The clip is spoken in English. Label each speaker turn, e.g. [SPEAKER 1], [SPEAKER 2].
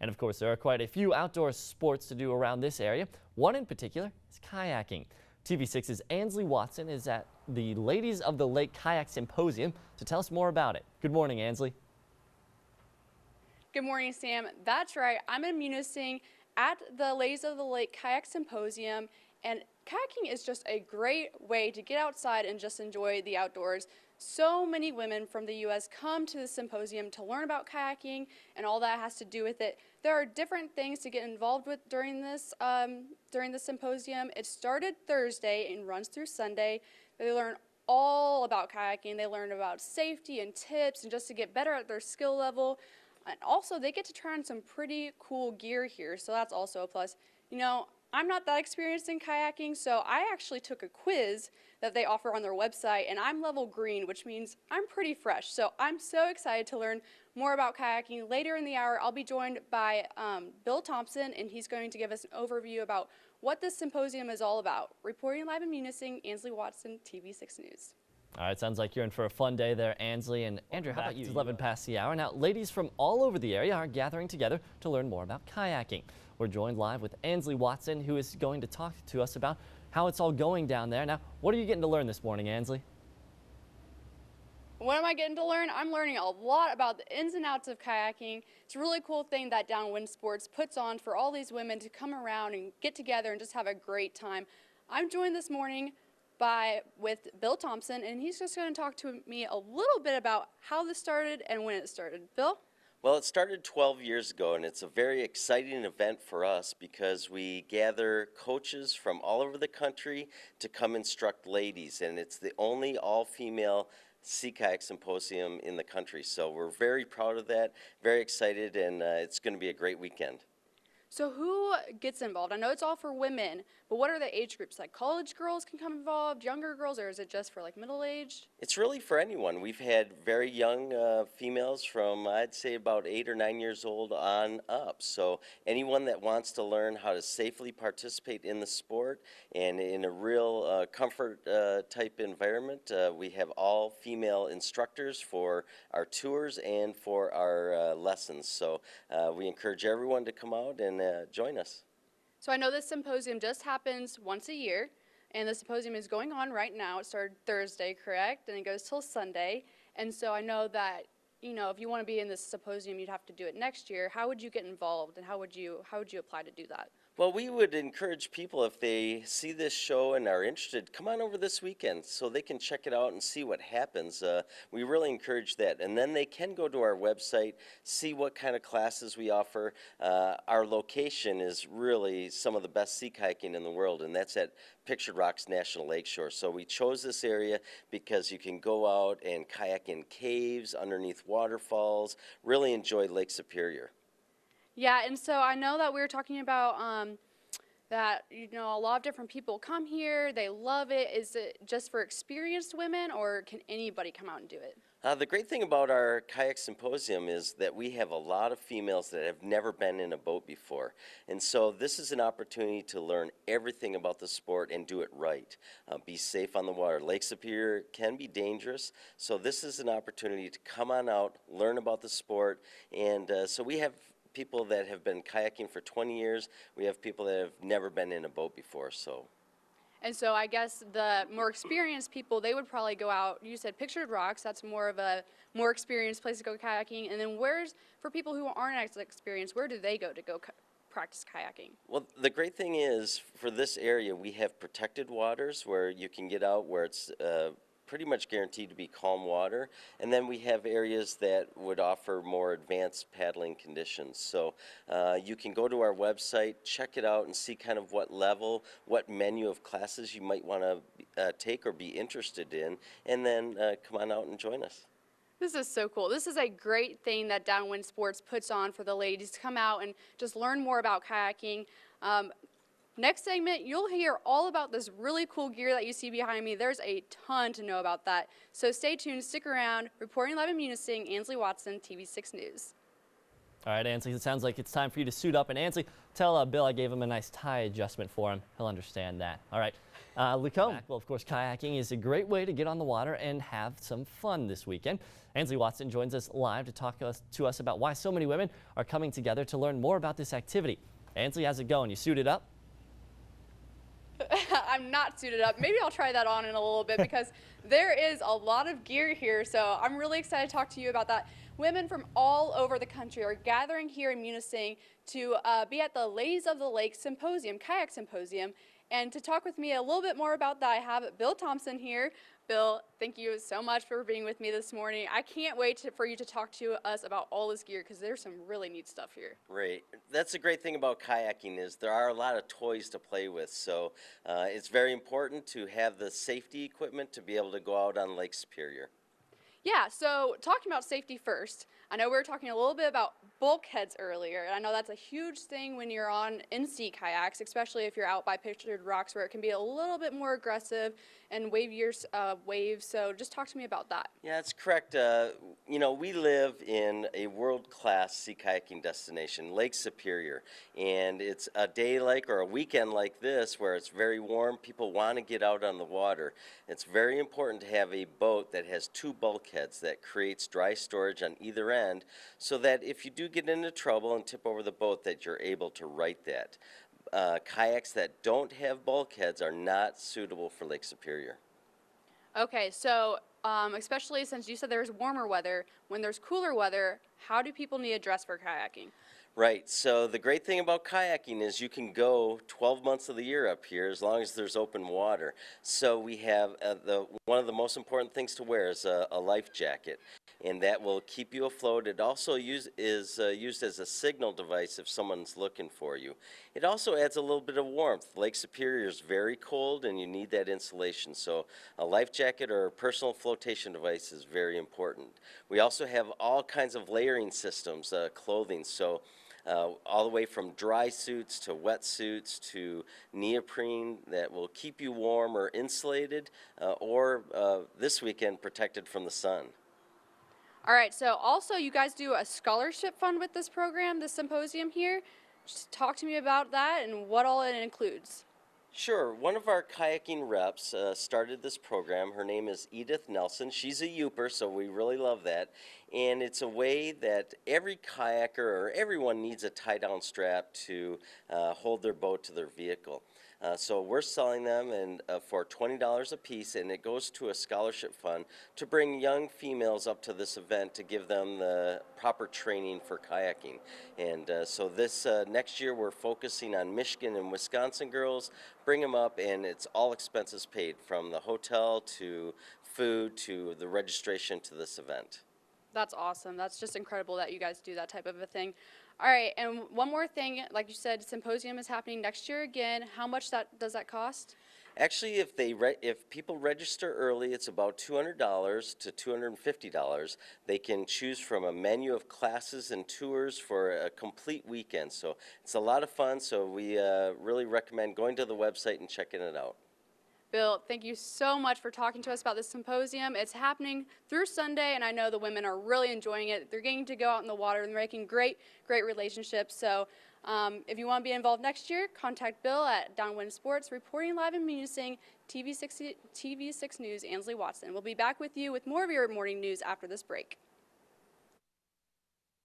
[SPEAKER 1] And of course, there are quite a few outdoor sports to do around this area. One in particular is kayaking. TV6's Ansley Watson is at the Ladies of the Lake Kayak Symposium to tell us more about it. Good morning, Ansley.
[SPEAKER 2] Good morning, Sam. That's right. I'm in Munising at the Ladies of the Lake Kayak Symposium, and kayaking is just a great way to get outside and just enjoy the outdoors. So many women from the U.S. come to the symposium to learn about kayaking and all that has to do with it. There are different things to get involved with during the symposium. It started Thursday and runs through Sunday. They learn all about kayaking. They learn about safety and tips and just to get better at their skill level. And also, they get to try on some pretty cool gear here, so that's also a plus. You know, I'm not that experienced in kayaking, so I actually took a quiz that they offer on their website, and I'm level green, which means I'm pretty fresh. So I'm so excited to learn more about kayaking. Later in the hour, I'll be joined by Bill Thompson, and he's going to give us an overview about what this symposium is all about. Reporting live in Munising, Ansley Watson, TV6 News.
[SPEAKER 1] All right, sounds like you're in for a fun day there, Ansley. And Andrew, how about you? It's 11 past the hour. Now, ladies from all over the area are gathering together to learn more about kayaking. We're joined live with Ansley Watson, who is going to talk to us about how it's all going down there. Now, what are you getting to learn this morning, Ansley?
[SPEAKER 2] What am I getting to learn? I'm learning a lot about the ins and outs of kayaking. It's a really cool thing that Downwind Sports puts on for all these women to come around and get together and just have a great time. I'm joined this morning with Bill Thompson, and he's just going to talk to me a little bit about how this started and when it started. Bill?
[SPEAKER 3] Well, it started 12 years ago, and it's a very exciting event for us because we gather coaches from all over the country to come instruct ladies, and it's the only all-female sea kayak symposium in the country. So we're very proud of that, very excited, and it's going to be a great weekend.
[SPEAKER 2] So who gets involved? I know it's all for women, but what are the age groups? Like college girls can come involved, younger girls, or is it just for like middle-aged?
[SPEAKER 3] It's really for anyone. We've had very young females from, I'd say, about 8 or 9 years old on up. So anyone that wants to learn how to safely participate in the sport and in a real comfort type environment, we have all female instructors for our tours and for our lessons. So we encourage everyone to come out and join us.
[SPEAKER 2] So I know this symposium just happens once a year, and the symposium is going on right now. It started Thursday, correct? And it goes till Sunday. And so I know that, you know, if you want to be in this symposium, you'd have to do it next year. How would you get involved, and how would you apply to do that?
[SPEAKER 3] Well, we would encourage people, if they see this show and are interested, come on over this weekend so they can check it out and see what happens. We really encourage that. And then they can go to our website, see what kind of classes we offer. Our location is really some of the best sea kayaking in the world, and that's at Pictured Rocks National Lakeshore. So we chose this area because you can go out and kayak in caves, underneath waterfalls, really enjoy Lake Superior.
[SPEAKER 2] Yeah, and so I know that we were talking about that, you know, a lot of different people come here, they love it. Is it just for experienced women, or can anybody come out and do it?
[SPEAKER 3] The great thing about our kayak symposium is that we have a lot of females that have never been in a boat before. And so this is an opportunity to learn everything about the sport and do it right. Be safe on the water. Lake Superior can be dangerous, so this is an opportunity to come on out, learn about the sport, and so we have people that have been kayaking for 20 years. We have people that have never been in a boat before.
[SPEAKER 2] And so I guess the more experienced people, they would probably go out. You said Pictured Rocks, that's more of a more experienced place to go kayaking. And then for people who aren't as experienced, where do they go to practice kayaking?
[SPEAKER 3] Well, the great thing is for this area, we have protected waters where you can get out where it's pretty much guaranteed to be calm water, and then we have areas that would offer more advanced paddling conditions. So you can go to our website, check it out, and see kind of what level, what menu of classes you might want to take or be interested in, and then come on out and join us.
[SPEAKER 2] This is so cool. This is a great thing that Downwind Sports puts on for the ladies to come out and just learn more about kayaking. Next segment, you'll hear all about this really cool gear that you see behind me. There's a ton to know about that. So stay tuned, stick around. Reporting live in Munising, Ansley Watson, TV6 News.
[SPEAKER 1] All right, Ansley, it sounds like it's time for you to suit up. And Ansley, tell Bill I gave him a nice tie adjustment for him. He'll understand that. All right, Lacombe. Well, of course, kayaking is a great way to get on the water and have some fun this weekend. Ansley Watson joins us live to talk to us about why so many women are coming together to learn more about this activity. Ansley, how's it going? You suited up?
[SPEAKER 2] I'm not suited up. Maybe I'll try that on in a little bit because there is a lot of gear here. So I'm really excited to talk to you about that. Women from all over the country are gathering here in Munising to be at the Ladies of the Lake Symposium, Kayak Symposium. And to talk with me a little bit more about that, I have Bill Thompson here. Bill, thank you so much for being with me this morning. I can't wait for you to talk to us about all this gear because there's some really neat stuff here.
[SPEAKER 3] Right. That's a great thing about kayaking is there are a lot of toys to play with. So it's very important to have the safety equipment to be able to go out on Lake Superior.
[SPEAKER 2] Yeah, so talking about safety first, I know we were talking a little bit about bulkheads earlier, and I know that's a huge thing when you're on in-sea kayaks, especially if you're out by pictured rocks where it can be a little bit more aggressive and wavier waves. So just talk to me about that.
[SPEAKER 3] Yeah, that's correct. You know, we live in a world-class sea kayaking destination, Lake Superior, and it's a day like or a weekend like this where it's very warm. People want to get out on the water. It's very important to have a boat that has two bulkheads that creates dry storage on either end so that if you do get into trouble and tip over the boat that you're able to right that. Kayaks that don't have bulkheads are not suitable for Lake Superior.
[SPEAKER 2] Okay, so especially since you said there's warmer weather, when there's cooler weather, how do people need to dress for kayaking?
[SPEAKER 3] Right, so the great thing about kayaking is you can go 12 months of the year up here as long as there's open water. So we have one of the most important things to wear is a life jacket, and that will keep you afloat. It also is used as a signal device if someone's looking for you. It also adds a little bit of warmth. Lake Superior is very cold and you need that insulation, so a life jacket or a personal flotation device is very important. We also have all kinds of layering systems, clothing, so all the way from dry suits to wetsuits to neoprene that will keep you warm or insulated or this weekend protected from the sun.
[SPEAKER 2] All right, so also you guys do a scholarship fund with this program, this symposium here. Just talk to me about that and what all it includes.
[SPEAKER 3] Sure. One of our kayaking reps started this program. Her name is Edith Nelson. She's a Youper, so we really love that. And it's a way that every kayaker or everyone needs a tie-down strap to hold their boat to their vehicle. So we're selling them for $20 a piece, and it goes to a scholarship fund to bring young females up to this event to give them the proper training for kayaking. And so this next year we're focusing on Michigan and Wisconsin girls. Bring them up, and it's all expenses paid, from the hotel to food to the registration to this event.
[SPEAKER 2] That's awesome. That's just incredible that you guys do that type of a thing. All right, and one more thing, like you said, Symposium is happening next year again. How much does that cost?
[SPEAKER 3] Actually, if people register early, it's about $200 to $250. They can choose from a menu of classes and tours for a complete weekend. So it's a lot of fun, so we really recommend going to the website and checking it out.
[SPEAKER 2] Bill, thank you so much for talking to us about this symposium. It's happening through Sunday, and I know the women are really enjoying it. They're getting to go out in the water and they're making great relationships. So if you want to be involved next year, contact Bill at Downwind Sports. Reporting live in Munising, TV6 News, Ansley Watson. We'll be back with you with more of your morning news after this break.